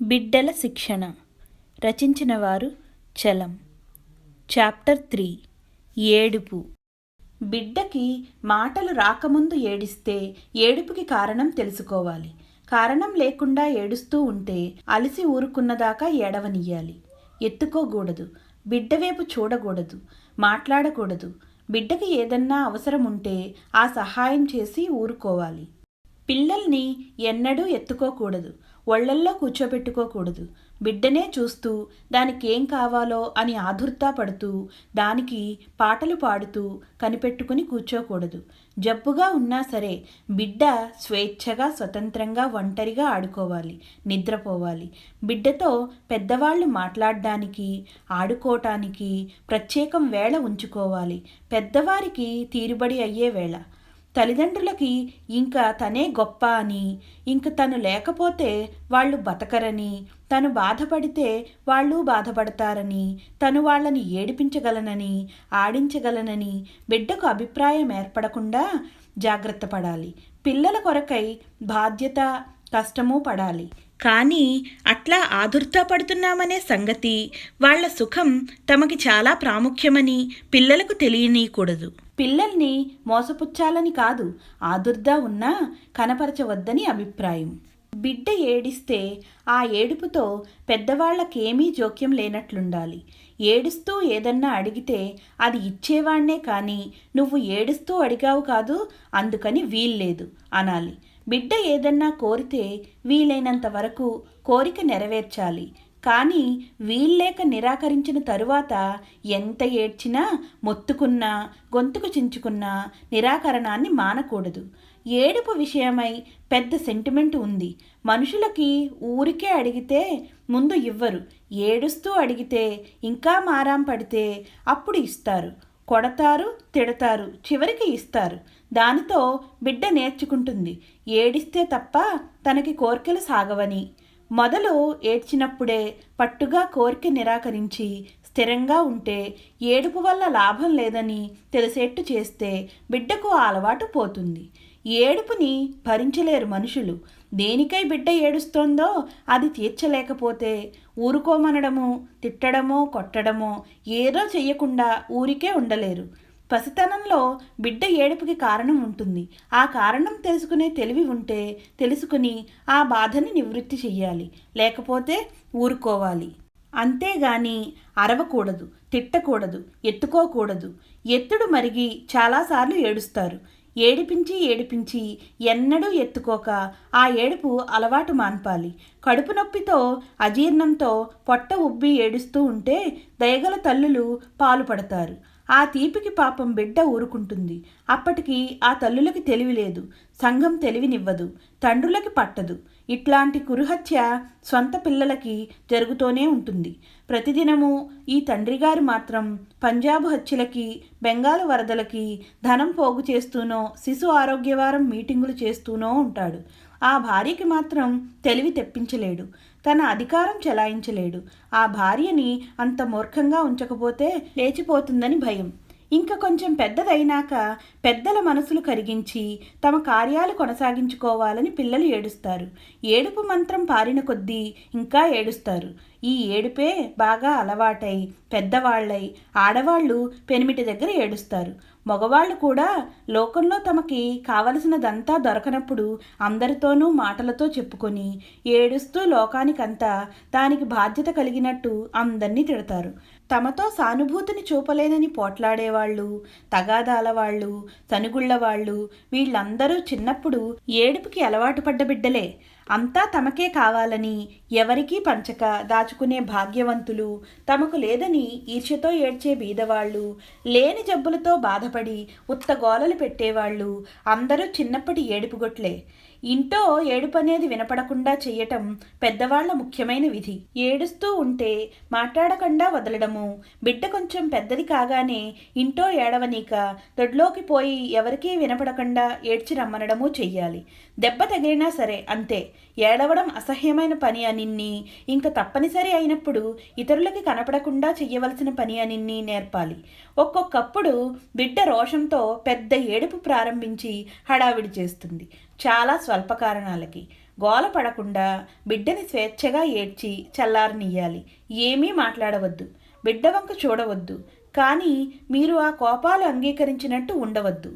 బిడ్డల శిక్షణ. రచించిన వారు చలం. చాప్టర్ 3. ఏడుపు. బిడ్డకి మాటలు రాకముందు ఏడిస్తే ఏడుపుకి కారణం తెలుసుకోవాలి. కారణం లేకుండా ఏడుస్తూ ఉంటే అలసి ఊరుకున్నదాకా ఏడవనియ్యాలి. ఎత్తుకోకూడదు, బిడ్డవైపు చూడకూడదు, మాట్లాడకూడదు. బిడ్డకి ఏదన్నా అవసరం ఉంటే ఆ సహాయం చేసి ఊరుకోవాలి. పిల్లల్ని ఎన్నడూ ఎత్తుకోకూడదు, ఒళ్ళల్లో కూర్చోబెట్టుకోకూడదు. బిడ్డనే చూస్తూ దానికేం కావాలో అని ఆదుర్దా పడుతూ దానికి పాటలు పాడుతూ కనిపెట్టుకుని కూర్చోకూడదు. జబ్బుగా ఉన్నా సరే బిడ్డ స్వేచ్ఛగా స్వతంత్రంగా ఒంటరిగా ఆడుకోవాలి, నిద్రపోవాలి. బిడ్డతో పెద్దవాళ్ళు మాట్లాడడానికి ఆడుకోవటానికి ప్రత్యేకం వేళ ఉంచుకోవాలి. పెద్దవారికి తీరుబడి అయ్యే వేళ. తల్లిదండ్రులకి ఇంకా తనే గొప్ప అని, ఇంక తను లేకపోతే వాళ్ళు బతకరని, తను బాధపడితే వాళ్ళు బాధపడతారని, తను వాళ్ళని ఏడిపించగలనని, ఆడించగలనని బిడ్డకు అభిప్రాయం ఏర్పడకుండా జాగ్రత్త పడాలి. పిల్లల కొరకై బాధ్యత, కష్టము పడాలి. కానీ అట్లా ఆదుర్దా పడుతున్నామనే సంగతి, వాళ్ళ సుఖం తమకి చాలా ప్రాముఖ్యమని పిల్లలకు తెలియనీయకూడదు. పిల్లల్ని మోసపుచ్చాలని కాదు, ఆదుర్దా ఉన్నా కనపరచవద్దని అభిప్రాయం. బిడ్డ ఏడిస్తే ఆ ఏడుపుతో పెద్దవాళ్లకేమీ జోక్యం లేనట్లుండాలి. ఏడుస్తూ ఏదన్నా అడిగితే అది ఇచ్చేవాణ్ణే కానీ నువ్వు ఏడుస్తూ అడిగావు కాదు, అందుకని వీల్లేదు అనాలి. బిడ్డ ఏదన్నా కోరితే వీలైనంత వరకు కోరిక నెరవేర్చాలి. కానీ వీల్లేక నిరాకరించిన తరువాత ఎంత ఏడ్చినా, మొత్తుకున్నా, గొంతుకు చించుకున్నా నిరాకరణాన్ని మానకూడదు. ఏడుపు విషయమై పెద్ద సెంటిమెంట్ ఉంది. మనుషులకి ఊరికే అడిగితే ముందు ఇవ్వరు, ఏడుస్తూ అడిగితే ఇంకా మారాం పడితే అప్పుడు ఇస్తారు. కొడతారు, తిడతారు, చివరికి ఇస్తారు. దానితో బిడ్డ నేర్చుకుంటుంది ఏడిస్తే తప్ప తనకి కోర్కెలు సాగవని. మొదలు ఏడ్చినప్పుడే పట్టుగా కోరిక నిరాకరించి స్థిరంగా ఉంటే ఏడుపు వల్ల లాభం లేదని తెలిసేట్టు చేస్తే బిడ్డకు ఆ అలవాటు పోతుంది. ఏడుపుని భరించలేరు మనుషులు. దేనికై బిడ్డ ఏడుస్తోందో అది తీర్చలేకపోతే ఊరుకోమనడమో, తిట్టడమో, కొట్టడమో ఏదో చెయ్యకుండా ఊరికే ఉండలేరు. పసితనంలో బిడ్డ ఏడుపుకి కారణం ఉంటుంది. ఆ కారణం తెలుసుకునే తెలివి ఉంటే తెలుసుకుని ఆ బాధని నివృత్తి చెయ్యాలి, లేకపోతే ఊరుకోవాలి. అంతేగాని అరవకూడదు, తిట్టకూడదు, ఎత్తుకోకూడదు. ఎత్తుడు మరిగి చాలాసార్లు ఏడుస్తారు. ఏడిపించి ఏడిపించి ఎన్నడూ ఎత్తుకోక ఆ ఏడుపు అలవాటు మాన్పాలి. కడుపు నొప్పితో, అజీర్ణంతో పొట్ట ఉబ్బి ఏడుస్తూ ఉంటే దయగల తల్లులు పాలు పడతారు. ఆ తీపికి పాపం బిడ్డ ఊరుకుంటుంది. అప్పటికి ఆ తల్లులకి తెలివి లేదు, సంఘం తెలివినివ్వదు, తండ్రులకి పట్టదు. ఇట్లాంటి కురుహత్య స్వంత పిల్లలకి జరుగుతూనే ఉంటుంది. ప్రతిదినము ఈ తండ్రిగారు మాత్రం పంజాబు హత్యలకి, బెంగాలు వరదలకి ధనం పోగు చేస్తూనో, శిశు ఆరోగ్యవారం మీటింగులు చేస్తూనో ఉంటాడు. ఆ భార్యకి మాత్రం తెలివి తెప్పించలేడు, తన అధికారం చెలాయించలేడు. ఆ భార్యని అంత మూర్ఖంగా ఉంచకపోతే లేచిపోతుందని భయం. ఇంకా కొంచెం పెద్దదైనాక పెద్దల మనసులు కరిగించి తమ కార్యాలు కొనసాగించుకోవాలని పిల్లలు ఏడుస్తారు. ఏడుపు మంత్రం పారిన కొద్దీ ఇంకా ఏడుస్తారు. ఈ ఏడుపే బాగా అలవాటై పెద్దవాళ్ళై ఆడవాళ్ళు పెనిమిటి దగ్గర ఏడుస్తారు. మగవాళ్ళు కూడా లోకంలో తమకి కావలసినదంతా దొరకనప్పుడు అందరితోనూ మాటలతో చెప్పుకొని ఏడుస్తూ లోకానికంతా దానికి బాధ్యత కలిగినట్టు అందరినీ తిడతారు. తమతో సానుభూతిని చూపలేనని పోట్లాడేవాళ్ళు, తగాదాల వాళ్ళు, తనుగుళ్లవాళ్ళు వీళ్ళందరూ చిన్నప్పుడు ఏడుపుకి అలవాటు పడ్డ బిడ్డలే. అంతా తమకే కావాలని ఎవరికీ పంచక దాచుకునే భాగ్యవంతులు, తమకు లేదని ఈర్ష్యతో ఏడ్చే బీదవాళ్ళు, లేని జబ్బులతో బాధపడి ఉత్తగోలలు పెట్టేవాళ్ళు అందరూ చిన్నప్పటి ఏడుపుగొట్లే. ఇంట్లో ఏడుపు అనేది వినపడకుండా చెయ్యటం పెద్దవాళ్ల ముఖ్యమైన విధి. ఏడుస్తూ ఉంటే మాట్లాడకుండా వదలడము, బిడ్డ కొంచెం పెద్దది కాగానే ఇంట్లో ఏడవనీక దొడ్లోకి పోయి ఎవరికీ వినపడకుండా ఏడ్చి రమ్మనడము చెయ్యాలి. దెబ్బ తగిలినా సరే అంతే. ఏడవడం అసహ్యమైన పని అనిన్ని, ఇంక తప్పనిసరి అయినప్పుడు ఇతరులకి కనపడకుండా చెయ్యవలసిన పని అనిన్ని నేర్పాలి. ఒక్కొక్కప్పుడు బిడ్డ రోషంతో పెద్ద ఏడుపు ప్రారంభించి హడావిడి చేస్తుంది, చాలా స్వల్ప కారణాలకి. గోల పడకుండా బిడ్డని స్వేచ్ఛగా ఏడ్చి చల్లారనియ్యాలి. ఏమీ మాట్లాడవద్దు. బిడ్డ వంక చూడవద్దు. కానీ మీరు ఆ కోపాలు అంగీకరించినట్టు ఉండవద్దు.